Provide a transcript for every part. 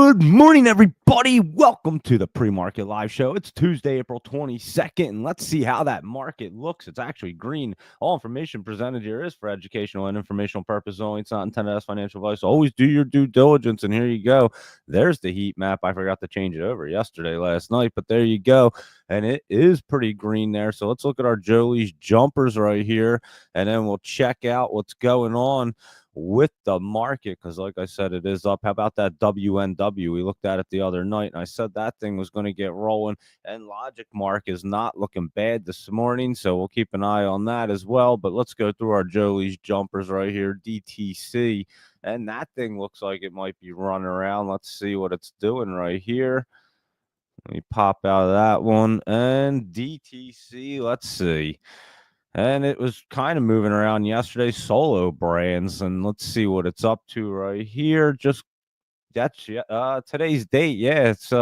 Good morning, everybody. Welcome to the Pre-Market Live Show. It's Tuesday, April 22nd, and let's see how that market looks. It's actually green. All information presented here is for educational and informational purposes only. It's not intended as financial advice. Always do your due diligence, and here you go. There's the heat map. I forgot to change it over last night, but there you go, and it is pretty green there. So let's look at our Jolie's jumpers right here, and then we'll check out what's going on with the market, because like I said, it is up. How about that WNW? We looked at it the other night, and I said that thing was going to get rolling, and Logic Mark is not looking bad this morning, so we'll keep an eye on that as well. But let's go through our Jolie's jumpers right here, DTC, and that thing looks like it might be running around. Let's see what it's doing right here. Let me pop out of that one, and DTC, let's see. And it was kind of moving around yesterday, Solo Brands, and let's see what it's up to right here. Just that's today's date. Yeah, it's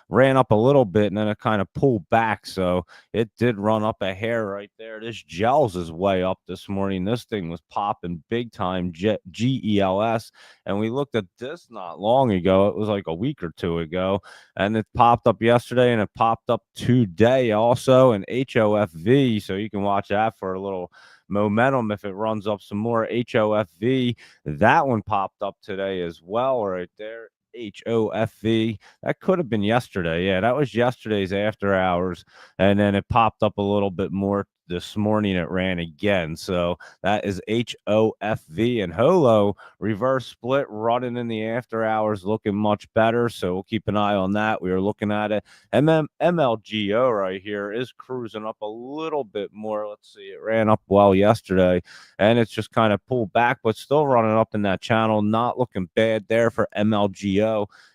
ran up a little bit and then it kind of pulled back. So it did run up a hair right there. This Gels is way up this morning. This thing was popping big time, GELS. And we looked at this not long ago. It was like a week or two ago. And it popped up yesterday and it popped up today also. And HOFV. So you can watch that for a little momentum if it runs up some more. HOFV, that one popped up today as well right there. HOFV, that could have been yesterday. Yeah, that was yesterday's after hours, and then it popped up a little bit more this morning. It ran again, so that is HOFV. And Holo reverse split running in the after hours, looking much better, so we'll keep an eye on that. We were looking at it. MLGO right here is cruising up a little bit more. Let's see, it ran up well yesterday, and it's just kind of pulled back, but still running up in that channel. Not looking bad there for MLGO.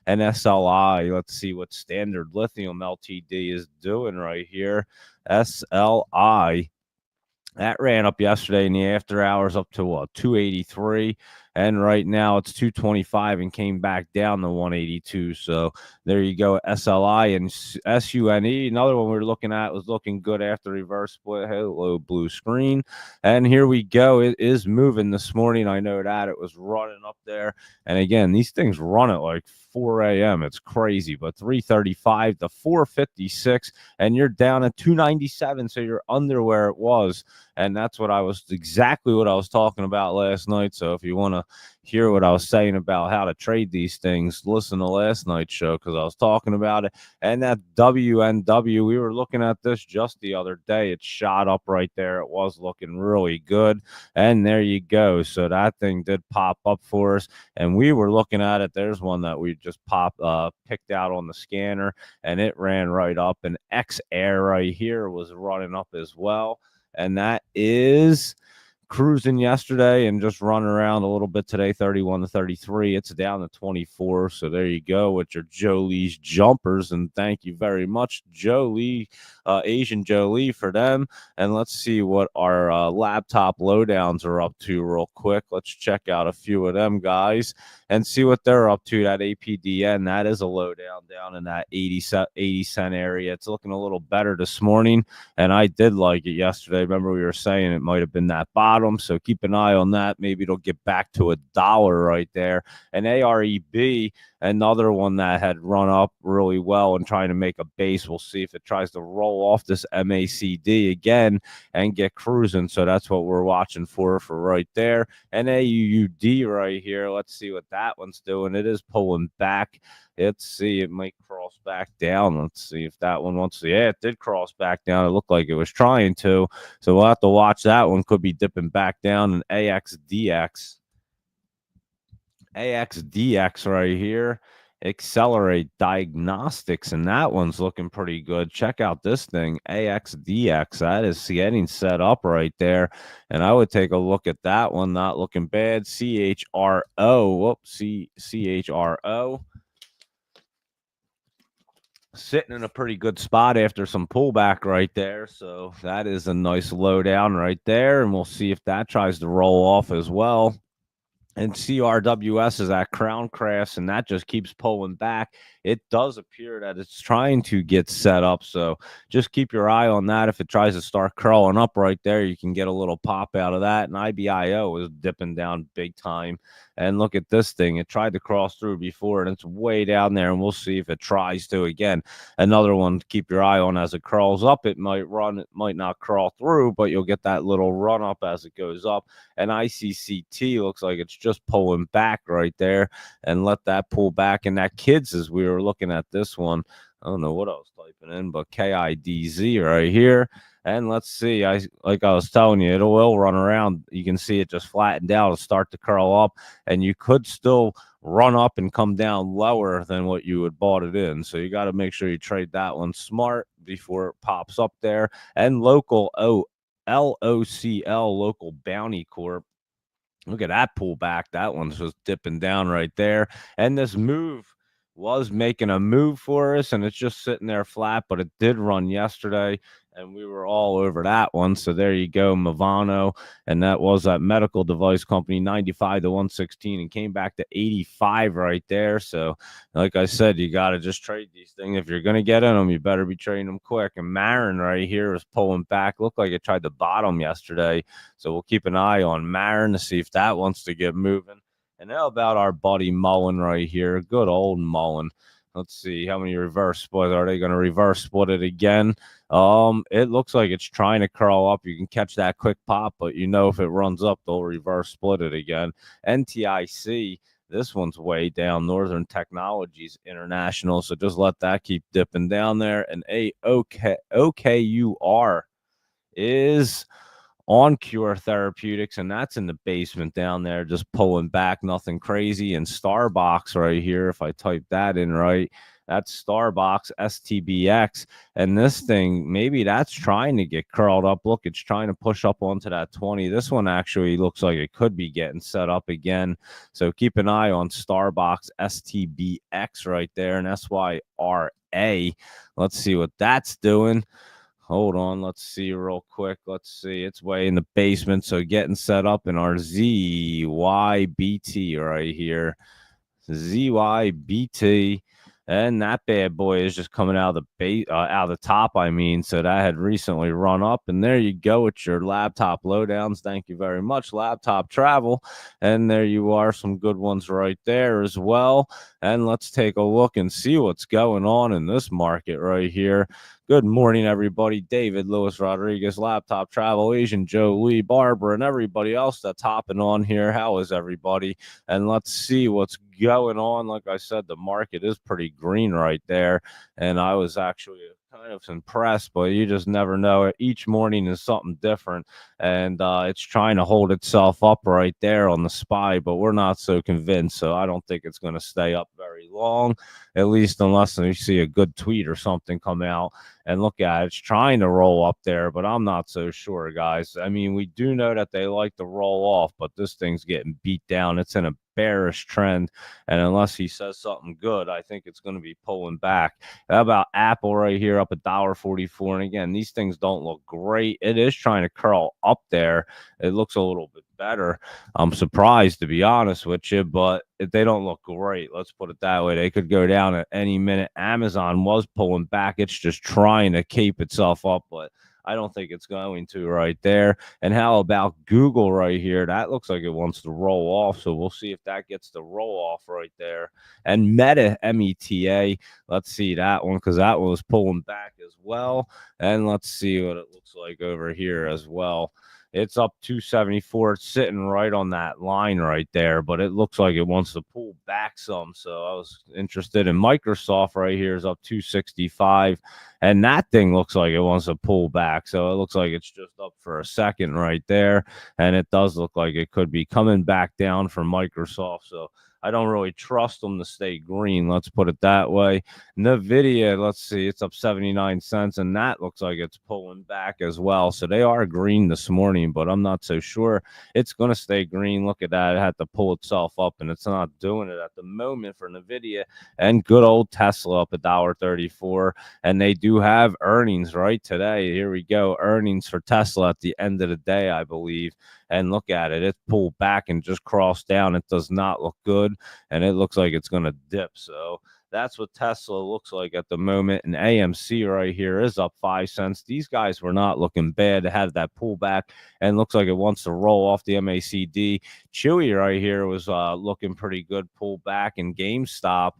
And SLI, let's see what Standard Lithium Ltd is doing right here. SLI, that ran up yesterday in the after hours up to 283, and right now it's 225 and came back down to 182. So there you go. SLI and SUNE, another one we were looking at, was looking good after reverse split. Hello, blue screen. And here we go. It is moving this morning. I know that it was running up there. And again, these things run at like 4 a.m. It's crazy, but 335 to 456, and you're down at 297. So you're under where it was. And that's exactly what I was talking about last night. So if you want to hear what I was saying about how to trade these things, listen to last night's show, because I was talking about it. And that WNW, we were looking at this just the other day. It shot up right there. It was looking really good. And there you go. So that thing did pop up for us. And we were looking at it. There's one that we just picked out on the scanner, and it ran right up. And X Air right here was running up as well. And that is cruising yesterday and just running around a little bit today, 31 to 33. It's down to 24. So there you go with your Jolie's jumpers. And thank you very much, Jolie, Asian Jolie, for them. And let's see what our laptop lowdowns are up to real quick. Let's check out a few of them guys and see what they're up to. That APDN, that is a lowdown down in that 80 cent area. It's looking a little better this morning, and I did like it yesterday. Remember, we were saying it might have been that bottom, so keep an eye on that. Maybe it'll get back to $1 right there. And AREB, another one that had run up really well and trying to make a base. We'll see if it tries to roll off this MACD again and get cruising. So that's what we're watching for right there. And AUUD right here. Let's see what that one's doing. It is pulling back. Let's see. It might cross back down. Let's see if that one wants to. Yeah, it did cross back down. It looked like it was trying to. So we'll have to watch that one. Could be dipping back down. And AXDX right here. Accelerate Diagnostics, and that one's looking pretty good. Check out this thing, AXDX. That is getting set up right there, and I would take a look at that one. Not looking bad. CHRO. Whoops, CHRO. Sitting in a pretty good spot after some pullback right there. So that is a nice low down right there, and we'll see if that tries to roll off as well. And CRWS is at Crown Crafts, and that just keeps pulling back. It does appear that it's trying to get set up, so just keep your eye on that. If it tries to start crawling up right there, you can get a little pop out of that. And IBIO is dipping down big time. And look at this thing. It tried to cross through before, and it's way down there, and we'll see if it tries to again. Another one to keep your eye on. As it crawls up, it might run, it might not crawl through, but you'll get that little run up as it goes up. And ICCT looks like it's just pulling back right there, and let that pull back. And that kids, as we were looking at this one, I don't know what I was typing in, but KIDZ right here. And let's see, like I was telling you, it will run around. You can see it just flattened out and start to curl up, and you could still run up and come down lower than what you had bought it in. So you got to make sure you trade that one smart before it pops up there. And local LOCL, Local Bounty Corp. Look at that pullback. That one's just dipping down right there. And this move was making a move for us, and it's just sitting there flat, but it did run yesterday, and we were all over that one. So there you go, Movano. And that was that medical device company, 95 to 116, and came back to 85 right there. So like I said, you got to just trade these things. If you're going to get in them, you better be trading them quick. And Marin right here is pulling back. Looked like it tried to bottom yesterday. So we'll keep an eye on Marin to see if that wants to get moving. And how about our buddy Mullen right here? Good old Mullen. Let's see how many reverse splits. Are they going to reverse split it again? It looks like it's trying to curl up. You can catch that quick pop, but you know if it runs up, they'll reverse split it again. NTIC. This one's way down, Northern Technologies International. So just let that keep dipping down there. And OKUR is on Cure Therapeutics, and that's in the basement down there, just pulling back, nothing crazy. And Starbox right here, if I type that in right, that's Starbox STBX. And this thing, maybe that's trying to get curled up. Look, it's trying to push up onto that 20. This one actually looks like it could be getting set up again. So keep an eye on Starbox STBX right there, and SYRA. Let's see what that's doing. Hold on, let's see real quick. Let's see, it's way in the basement. So getting set up in our ZYBT right here. ZYBT. And that bad boy is just coming out of the out of the top. I mean, so that had recently run up, and there you go with your laptop lowdowns. Thank you very much, Laptop Travel. And there you are, some good ones right there as well. And let's take a look and see what's going on in this market right here. Good morning, everybody. David, Lewis Rodriguez, Laptop Travel, Asian Joe, Lee, Barbara, and everybody else that's hopping on here. How is everybody? And let's see what's going on. Like I said, the market is pretty green right there. And I was actually kind of impressed, but you just never know. Each morning is something different, and it's trying to hold itself up right there on the SPY, but we're not so convinced. So I don't think it's going to stay up very long, at least unless you see a good tweet or something come out. And look at it, it's trying to roll up there, but I'm not so sure, guys. I mean, we do know that they like to roll off, but this thing's getting beat down. It's in a bearish trend, and unless he says something good, I think it's going to be pulling back. How about Apple right here up $1.44? And again, these things don't look great. It is trying to curl up there. It looks a little bit better. I'm surprised, to be honest with you, but they don't look great. Let's put it that way. They could go down at any minute. Amazon was pulling back. It's just trying to keep itself up, but I don't think it's going to right there. And how about Google right here? That looks like it wants to roll off. So we'll see if that gets to roll off right there. And Meta, META, let's see that one, because that one was pulling back as well. And let's see what it looks like over here as well. It's up 274. It's sitting right on that line right there, but it looks like it wants to pull back some. So I was interested in Microsoft right here is up 265. And that thing looks like it wants to pull back. So it looks like it's just up for a second right there. And it does look like it could be coming back down for Microsoft. So I don't really trust them to stay green. Let's put it that way. NVIDIA, let's see, it's up 79 cents, and that looks like it's pulling back as well. So they are green this morning, but I'm not so sure it's going to stay green. Look at that. It had to pull itself up, and it's not doing it at the moment for NVIDIA. And good old Tesla up $1.34. And they do have earnings right today. Here we go. Earnings for Tesla at the end of the day, I believe. and look at it. It pulled back and just crossed down. It does not look good, and it looks like it's going to dip. So that's what Tesla looks like at the moment. And AMC right here is up 5 cents. These guys were not looking bad. It had that pullback and looks like it wants to roll off the MACD. Chewy right here was looking pretty good pullback, and GameStop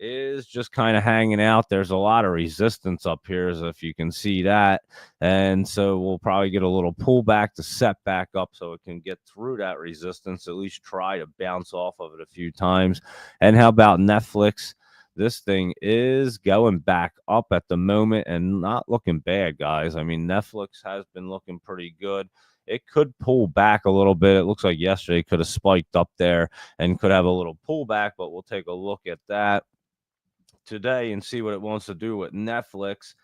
is just kind of hanging out. There's a lot of resistance up here, as if you can see that. And so we'll probably get a little pullback to set back up so it can get through that resistance, at least try to bounce off of it a few times. And how about Netflix? This thing is going back up at the moment and not looking bad, guys. I mean, Netflix has been looking pretty good. It could pull back a little bit. It looks like yesterday could have spiked up there and could have a little pullback, but we'll take a look at that today and see what it wants to do with Netflix.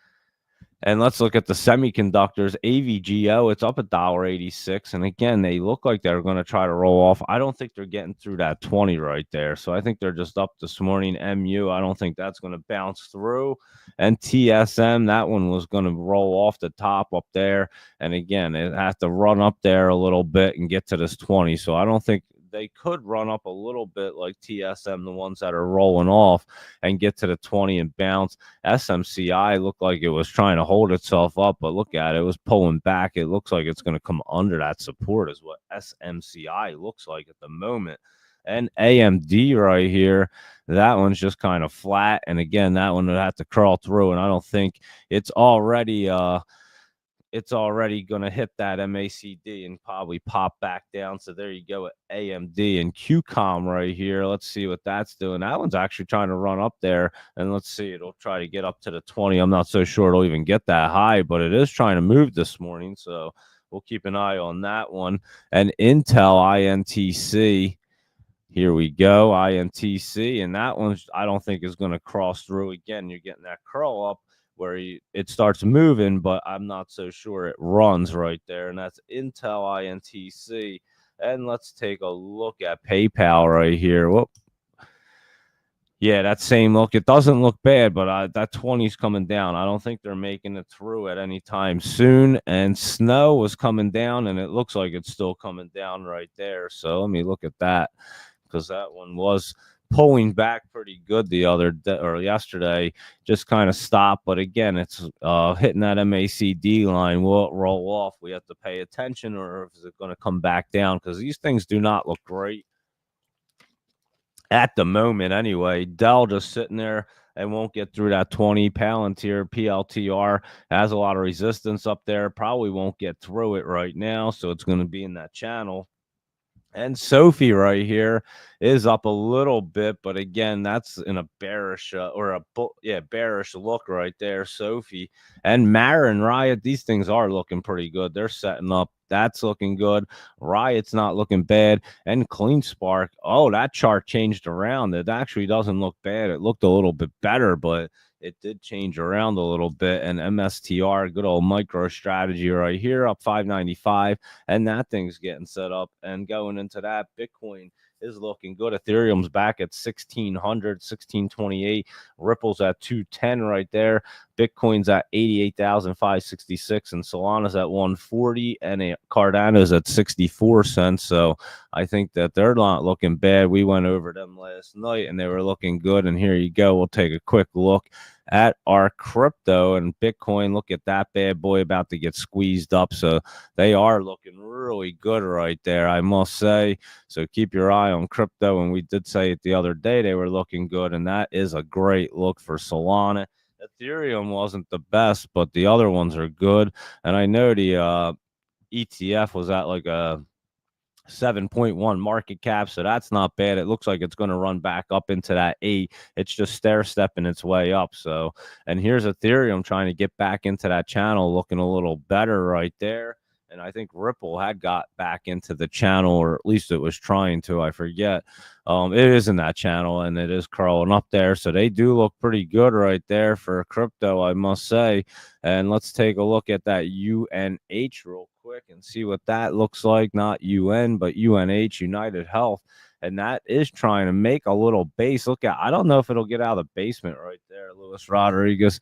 And let's look at the semiconductors. AVGO, it's up $1.86. And again, they look like they're going to try to roll off. I don't think they're getting through that 20 right there. So I think they're just up this morning. MU, I don't think that's going to bounce through. And TSM, that one was going to roll off the top up there. And again, it has to run up there a little bit and get to this 20. So I don't think they could run up a little bit like TSM, the ones that are rolling off, and get to the 20 and bounce. SMCI looked like it was trying to hold itself up, but look at it. It was pulling back. It looks like it's going to come under that support is what SMCI looks like at the moment. And AMD right here, that one's just kind of flat. And again, that one would have to crawl through, and I don't think it's already going to hit that MACD and probably pop back down. So there you go at AMD. And QCOM right here. Let's see what that's doing. That one's actually trying to run up there, and let's see. It'll try to get up to the 20. I'm not so sure it'll even get that high, but it is trying to move this morning. So we'll keep an eye on that one. And Intel INTC. Here we go, INTC. And that one, I don't think is going to cross through again. You're getting that curl up where it starts moving, but I'm not so sure it runs right there. And that's Intel INTC. And let's take a look at PayPal right here. Whoop. Yeah, that same look. It doesn't look bad, but that 20 is coming down. I don't think they're making it through at any time soon. And Snow was coming down, and it looks like it's still coming down right there. So let me look at that, because that one was pulling back pretty good the other day or yesterday, just kind of stopped. But again, it's hitting that MACD line. Will it roll off? We have to pay attention, or is it going to come back down? Because these things do not look great at the moment anyway. Dell just sitting there and won't get through that 20. Palantir, PLTR, has a lot of resistance up there. Probably won't get through it right now, so it's going to be in that channel. And Sophie right here is up a little bit, but again, that's in a bearish bearish look right there. Sophie and Marin, Riot, these things are looking pretty good. They're setting up. That's looking good. Riot's not looking bad. And CleanSpark, oh, that chart changed around. It actually doesn't look bad. It looked a little bit better, but it did change around a little bit. And MSTR, good old MicroStrategy right here, up 595. And that thing's getting set up. And going into that, Bitcoin is looking good. Ethereum's back at 1600, 1628. Ripple's at 210 right there. Bitcoin's at 88,566, and Solana's at 140, and Cardano's at 64 cents. So I think that they're not looking bad. We went over them last night, and they were looking good. And here you go. We'll take a quick look at our crypto and Bitcoin. Look at that bad boy about to get squeezed up. So they are looking really good right there, I must say. So keep your eye on crypto. And we did say it the other day, they were looking good. And that is a great look for Solana. Ethereum wasn't the best, but the other ones are good. And I know the ETF was at like a 7.1 market cap, so that's not bad. It looks like it's going to run back up into that 8. It's just stair stepping its way up. So, and here's Ethereum trying to get back into that channel, looking a little better right there. And I think Ripple had got back into the channel, or at least it was trying to. I forget. It is in that channel, and it is curling up there. So they do look pretty good right there for crypto, I must say. And let's take a look at that UNH real quick and see what that looks like. Not UN, but UNH, United Health. And that is trying to make a little base. Look at, I don't know if it'll get out of the basement right there, Luis Rodriguez.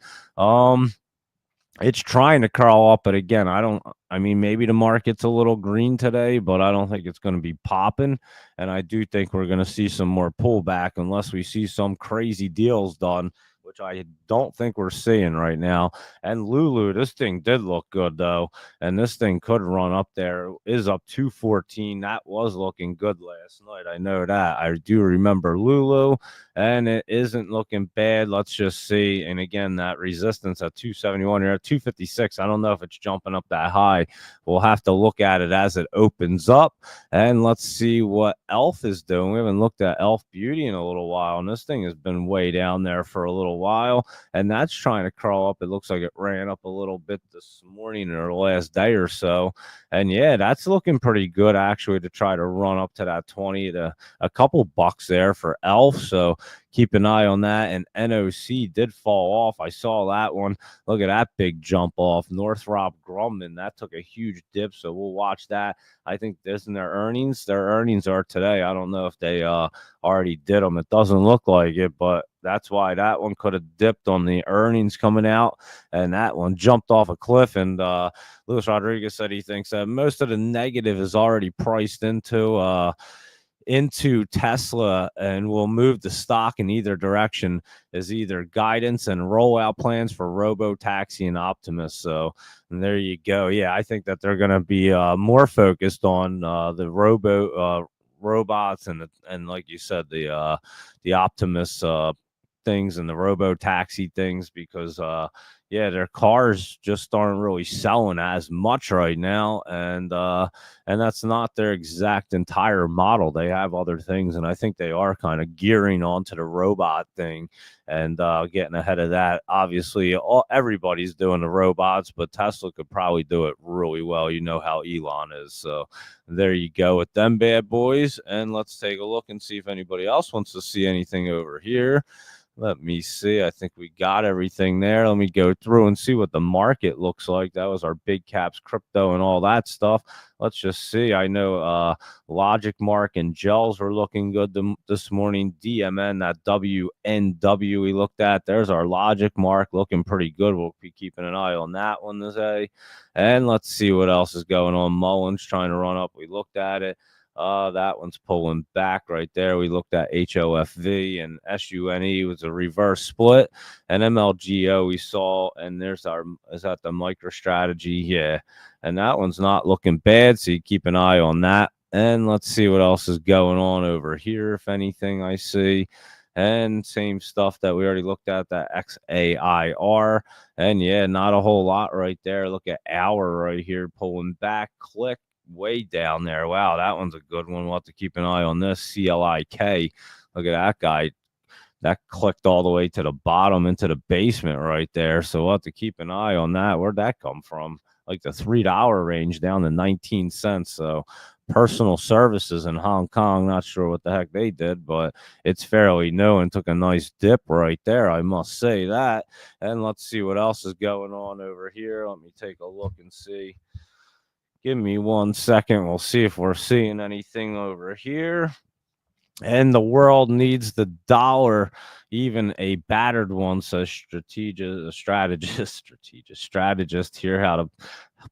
It's trying to crawl up, but again, I mean, maybe the market's a little green today, but I don't think it's going to be popping. And I do think we're going to see some more pullback unless we see some crazy deals done, which I don't think we're seeing right now. And Lulu, this thing did look good though, and this thing could run up there. It is up 214. That was looking good last night. I know that. I do remember Lulu, and it isn't looking bad. Let's just see. And again, that resistance at 271, you're at 256. I don't know if it's jumping up that high. We'll have to look at it as it opens up. And let's see what Elf is doing. We haven't looked at Elf Beauty in a little while, and this thing has been way down there for a little while, and that's trying to crawl up. It looks like it ran up a little bit this morning or last day or so. And yeah, that's looking pretty good actually to try to run up to that 20 to a couple bucks there for Elf. So keep an eye on that. And NOC did fall off. I saw that one. Look at that big jump off. Northrop Grumman, that took a huge dip. So we'll watch that. I think this in their earnings. Their earnings are today. I don't know if they already did them. It doesn't look like it, but that's why that one could have dipped on the earnings coming out, and that one jumped off a cliff. And Luis Rodriguez said he thinks that most of the negative is already priced into Tesla and will move the stock in either direction as either guidance and rollout plans for Robotaxi and Optimus. So and there you go. Yeah, I think that they're going to be more focused on the robots and like you said, the Optimus things and the Robotaxi things because yeah, their cars just aren't really selling as much right now, and that's not their exact entire model. They have other things, and I think they are kind of gearing onto the robot thing and getting ahead of that. Obviously, everybody's doing the robots, but Tesla could probably do it really well. You know how Elon is, so there you go with them bad boys. And let's take a look and see if anybody else wants to see anything over here. Let me see. I think we got everything there. Let me go through and see what the market looks like. That was our big caps, crypto, and all that stuff. Let's just see. I know Logic Mark and Gels were looking good this morning. DMN, that WNW we looked at. There's our Logic Mark looking pretty good. We'll be keeping an eye on that one today. And let's see what else is going on. Mullins trying to run up. We looked at it. That one's pulling back right there. We looked at HOFV and SUNE was a reverse split. And MLGO we saw, and is that the MicroStrategy? Yeah. And that one's not looking bad. So you keep an eye on that. And let's see what else is going on over here. If anything I see. And same stuff that we already looked at, that XAIR. And yeah, not a whole lot right there. Look at Hour right here pulling back. Click way down there. Wow, that one's a good one. We'll have to keep an eye on this. CLIK. Look at that guy. That clicked all the way to the bottom into the basement right there. So we'll have to keep an eye on that. Where'd that come from? Like the $3 range down to 19 cents. So personal services in Hong Kong, not sure what the heck they did, but it's fairly new and took a nice dip right there. I must say that. And let's see what else is going on over here. Let me take a look and see. Give me 1 second. We'll see if we're seeing anything over here. And the world needs the dollar, even a battered one, says strategist here how to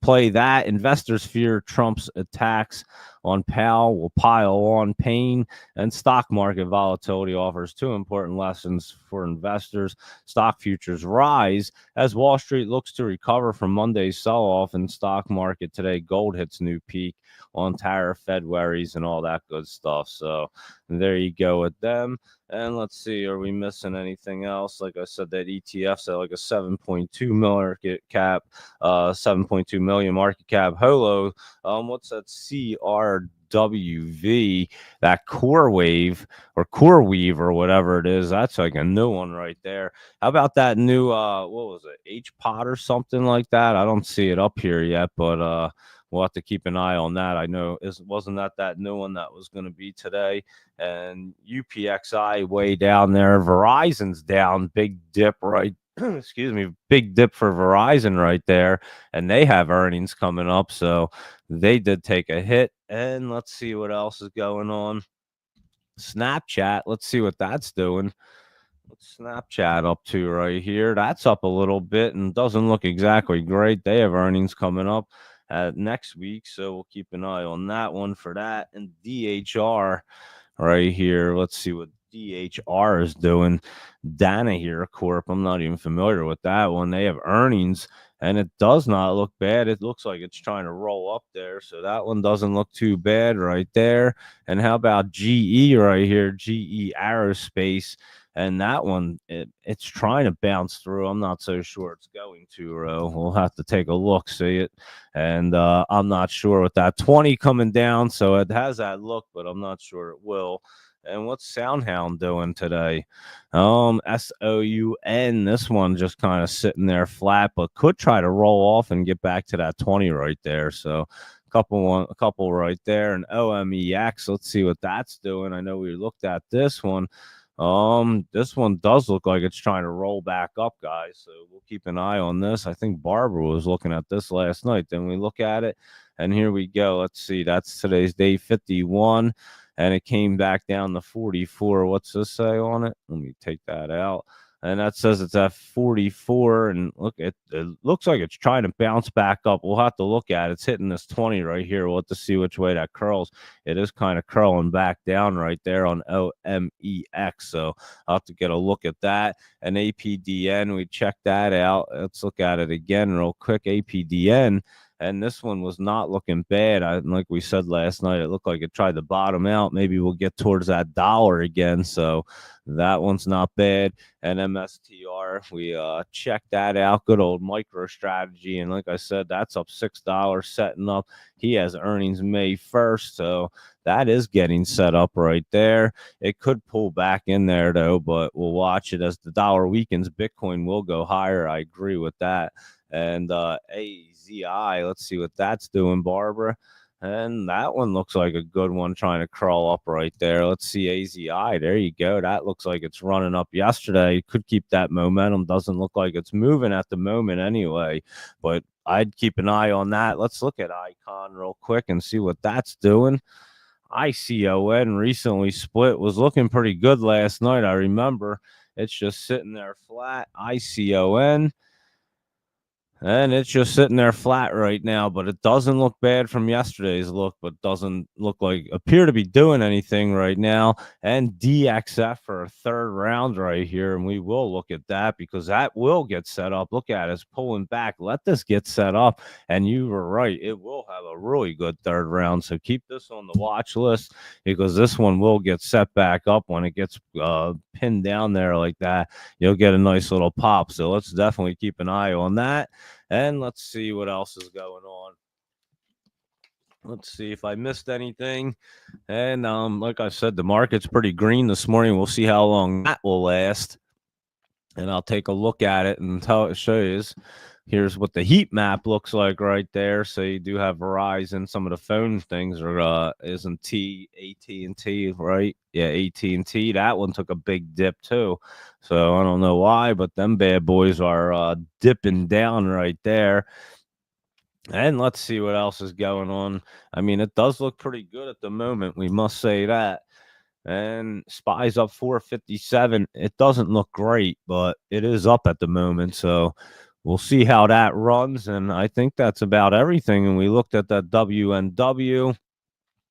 play that. Investors fear Trump's attacks on Powell will pile on pain, and stock market volatility offers two important lessons for investors. Stock futures rise as Wall Street looks to recover from Monday's sell-off in stock market today. Gold hits new peak on tariff, Fed worries, and all that good stuff. So there you go with them. And let's see, are we missing anything else? Like I said, that ETF's at like a 7.2 market cap, 7.2 million market cap. Holo, what's that? CRWV, that CoreWave or CoreWeave or whatever it is. That's like a new one right there. How about that new what was it? HPOT or something like that? I don't see it up here yet, but we'll have to keep an eye on that. I know wasn't that new one that was going to be today. And UPXI way down there. Verizon's down, big dip right. Excuse me, big dip for Verizon right there. And they have earnings coming up. So they did take a hit. And let's see what else is going on. Snapchat, let's see what that's doing. What's Snapchat up to right here? That's up a little bit and doesn't look exactly great. They have earnings coming up next week, so we'll keep an eye on that one for that. And DHR right here. Let's see what DHR is doing. Danaher Corp. I'm not even familiar with that one. They have earnings, and it does not look bad. It looks like it's trying to roll up there, so that one doesn't look too bad right there. And how about GE right here? GE Aerospace. And that one, it's trying to bounce through. I'm not so sure it's going to, Ro. We'll have to take a look, see it. And I'm not sure with that 20 coming down. So it has that look, but I'm not sure it will. And what's Soundhound doing today? SOUN. This one just kind of sitting there flat, but could try to roll off and get back to that 20 right there. So a couple right there. And OMEX. Let's see what that's doing. I know we looked at this one. This one does look like it's trying to roll back up, guys. So we'll keep an eye on this. I think Barbara was looking at this last night. Then we look at it, and here we go. Let's see. That's today's day 51, and it came back down to 44. What's this say on it? Let me take that out. And that says it's at 44. And look, it looks like it's trying to bounce back up. We'll have to look at it. It's hitting this 20 right here. We'll have to see which way that curls. It is kind of curling back down right there on OMEX. So I'll have to get a look at that. And APDN, we checked that out. Let's look at it again real quick. APDN. And this one was not looking bad. Like we said last night, it looked like it tried to bottom out. Maybe we'll get towards that dollar again. So that one's not bad. And MSTR, we checked that out. Good old MicroStrategy. And like I said, that's up $6 setting up. He has earnings May 1st. So that is getting set up right there. It could pull back in there, though, but we'll watch it as the dollar weakens. Bitcoin will go higher. I agree with that. And AZI, let's see what that's doing, Barbara. And that one looks like a good one trying to crawl up right there. Let's see AZI. There you go. That looks like it's running up yesterday. Could keep that momentum. Doesn't look like it's moving at the moment anyway, but I'd keep an eye on that. Let's look at Icon real quick and see what that's doing. ICON recently split, was looking pretty good last night. I remember it's just sitting there flat. ICON. And it's just sitting there flat right now, but it doesn't look bad from yesterday's look, but doesn't appear to be doing anything right now. And DXF for a third round right here. And we will look at that because that will get set up. Look at it, it's pulling back. Let this get set up. And you were right. It will have a really good third round. So keep this on the watch list because this one will get set back up when it gets pinned down there like that. You'll get a nice little pop. So let's definitely keep an eye on that. And let's see what else is going on. Let's see if I missed anything. And like I said, the market's pretty green this morning. We'll see how long that will last. And I'll take a look at it and show you. Here's what the heat map looks like right there. So you do have Verizon. Some of the phone things are isn't AT&T, right? Yeah, AT&T. That one took a big dip too. So I don't know why, but them bad boys are dipping down right there. And let's see what else is going on. I mean, it does look pretty good at the moment. We must say that. And SPY's up 457. It doesn't look great, but it is up at the moment. So we'll see how that runs. And I think that's about everything. And we looked at that WNW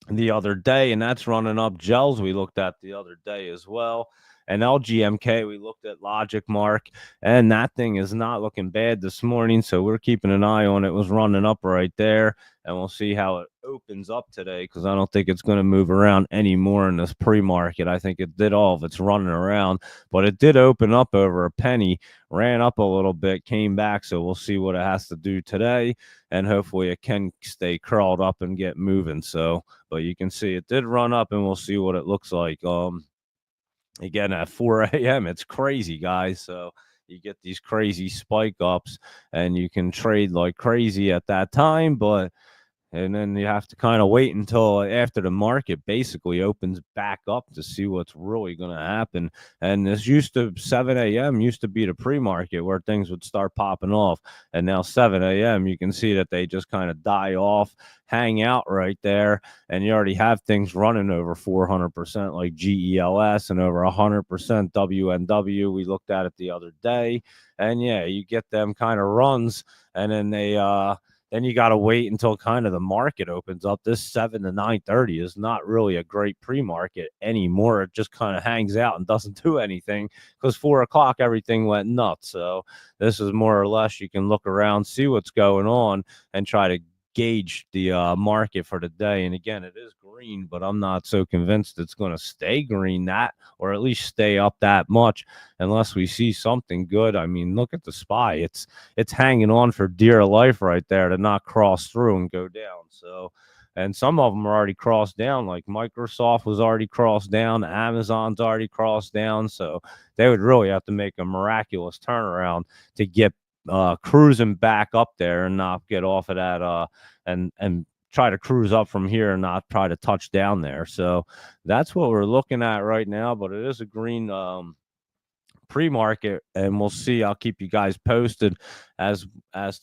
the other day, and that's running up. Gels we looked at the other day as well. And LGMK, we looked at Logic Mark, and that thing is not looking bad this morning. So we're keeping an eye on it. It was running up right there, and we'll see how it opens up today because I don't think it's going to move around anymore in this pre-market. I think it did all of its running around, but it did open up over a penny, ran up a little bit, came back. So we'll see what it has to do today, and hopefully it can stay curled up and get moving. So, but you can see it did run up, and we'll see what it looks like. Again, at 4 a.m., it's crazy, guys. So you get these crazy spike ups, and you can trade like crazy at that time, but And then you have to kind of wait until after the market basically opens back up to see what's really going to happen. And this used to 7 a.m. used to be the pre-market where things would start popping off. And now 7 a.m. you can see that they just kind of die off, hang out right there, and you already have things running over 400% like GELS and over 100% WNW. We looked at it the other day, and yeah, you get them kind of runs, and then you got to wait until kind of the market opens up. This 7 to 9:30 is not really a great pre-market anymore. It just kind of hangs out and doesn't do anything because 4 o'clock everything went nuts. So this is more or less you can look around, see what's going on, and try to gauge the market for the day. And again, it is green, but I'm not so convinced it's going to stay green that, or at least stay up that much, unless we see something good. I mean, look at the SPY; it's hanging on for dear life right there to not cross through and go down. So, and some of them are already crossed down, like Microsoft was already crossed down, Amazon's already crossed down. So they would really have to make a miraculous turnaround to get cruising back up there and not get off of that and try to cruise up from here and not try to touch down there. So that's what we're looking at right now. But it is a green pre-market, and we'll see. I'll keep you guys posted as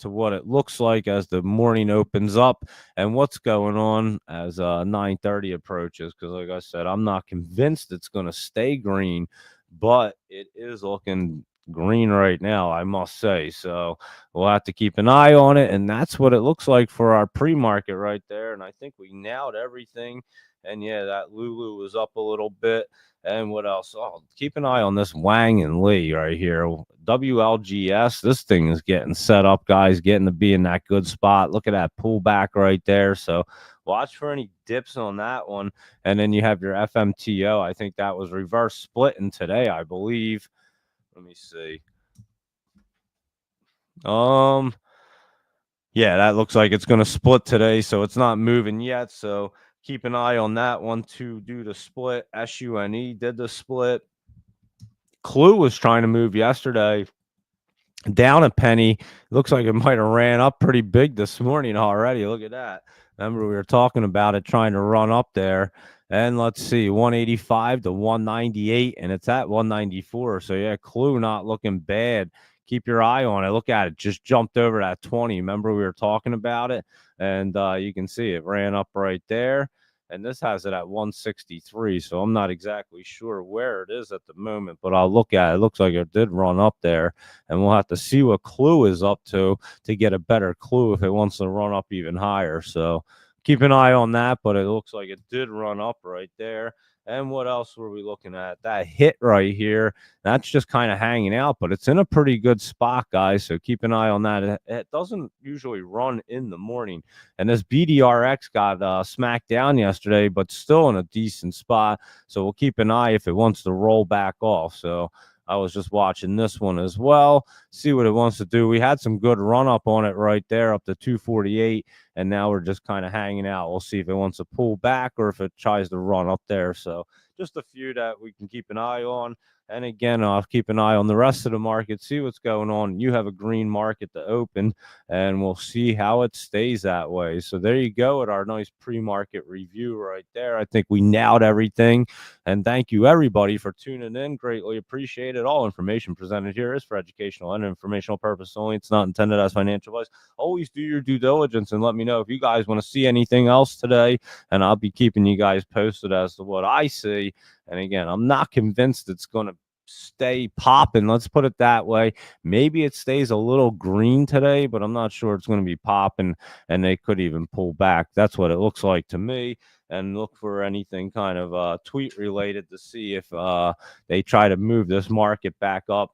to what it looks like as the morning opens up and what's going on as 9:30 approaches, because like I said, I'm not convinced it's going to stay green, but it is looking green right now, I must say. So we'll have to keep an eye on it, and that's what it looks like for our pre-market right there. And I think we nailed everything. And yeah, that Lulu was up a little bit. And what else? Oh, keep an eye on this Wang and Lee right here. WLGS. This thing is getting set up, guys, getting to be in that good spot. Look at that pullback right there. So watch for any dips on that one. And then you have your FMTO. I think that was reverse splitting today, I believe. Let me see. Yeah, that looks like it's going to split today, so it's not moving yet. So keep an eye on that one to do the split. SUNE did the split. Clue was trying to move yesterday down a penny. Looks like it might have ran up pretty big this morning already. Look at that. Remember, we were talking about it trying to run up there. And let's see, 185 to 198, and it's at 194. So, yeah, Clue not looking bad. Keep your eye on it. Look at it. Just jumped over that 20. Remember, we were talking about it? And you can see it ran up right there. And this has it at 163. So I'm not exactly sure where it is at the moment, but I'll look at it. It looks like it did run up there, and we'll have to see what Clue is up to get a better clue if it wants to run up even higher. So keep an eye on that, but it looks like it did run up right there. And what else were we looking at? That hit right here, that's just kind of hanging out, but it's in a pretty good spot, guys. So keep an eye on that. It doesn't usually run in the morning. And this BDRX got smacked down yesterday, but still in a decent spot. So we'll keep an eye if it wants to roll back off. So I was just watching this one as well, see what it wants to do. We had some good run up on it right there up to 248, and now we're just kind of hanging out. We'll see if it wants to pull back or if it tries to run up there. So just a few that we can keep an eye on. And again, I'll keep an eye on the rest of the market, see what's going on. You have a green market to open, and we'll see how it stays that way. So there you go at our nice pre-market review right there. I think we nailed everything. And thank you, everybody, for tuning in. Greatly appreciated. All information presented here is for educational and informational purpose only. It's not intended as financial advice. Always do your due diligence and let me know if you guys want to see anything else today, and I'll be keeping you guys posted as to what I see. And again, I'm not convinced it's going to stay popping. Let's put it that way. Maybe it stays a little green today, but I'm not sure it's going to be popping, and they could even pull back. That's what it looks like to me. And look for anything kind of tweet related to see if they try to move this market back up.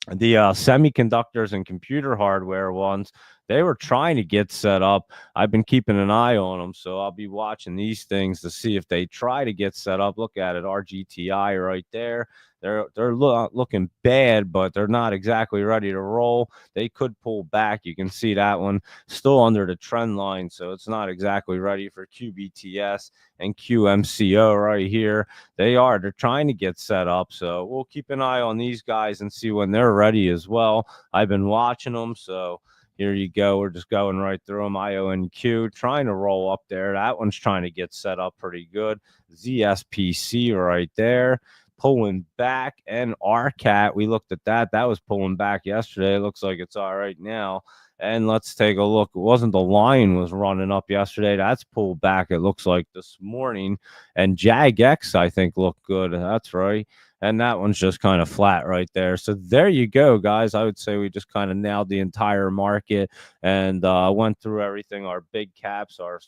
The semiconductors and computer hardware ones, they were trying to get set up. I've been keeping an eye on them, so I'll be watching these things to see if they try to get set up. Look at it, RGTI right there. They're looking bad, but they're not exactly ready to roll. They could pull back. You can see that one still under the trend line, so it's not exactly ready for QBTS and QMCO right here. They're trying to get set up, so we'll keep an eye on these guys and see when they're ready as well. I've been watching them, so Here you go. We're just going right through them. IONQ trying to roll up there. That one's trying to get set up pretty good. ZSPC right there, pulling back. And RCAT, we looked at that. That was pulling back yesterday. It looks like it's all right now. And let's take a look. It wasn't the line was running up yesterday. That's pulled back, it looks like, this morning. And JAGX, I think, looked good. That's right. And that one's just kind of flat right there. So there you go, guys. I would say we just kind of nailed the entire market and went through everything, our big caps, our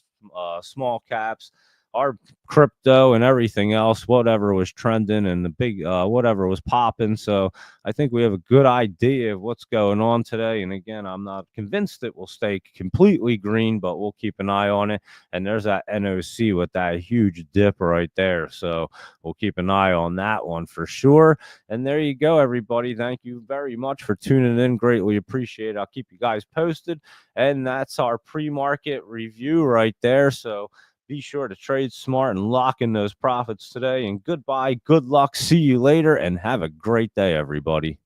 small caps, our crypto and everything else, whatever was trending and the big whatever was popping. So I think we have a good idea of what's going on today. And again, I'm not convinced it will stay completely green, but we'll keep an eye on it. And there's that NOC with that huge dip right there. So we'll keep an eye on that one for sure. And there you go, everybody. Thank you very much for tuning in. Greatly appreciate it. I'll keep you guys posted. And that's our pre-market review right there. So be sure to trade smart and lock in those profits today. And goodbye, good luck, see you later, and have a great day, everybody.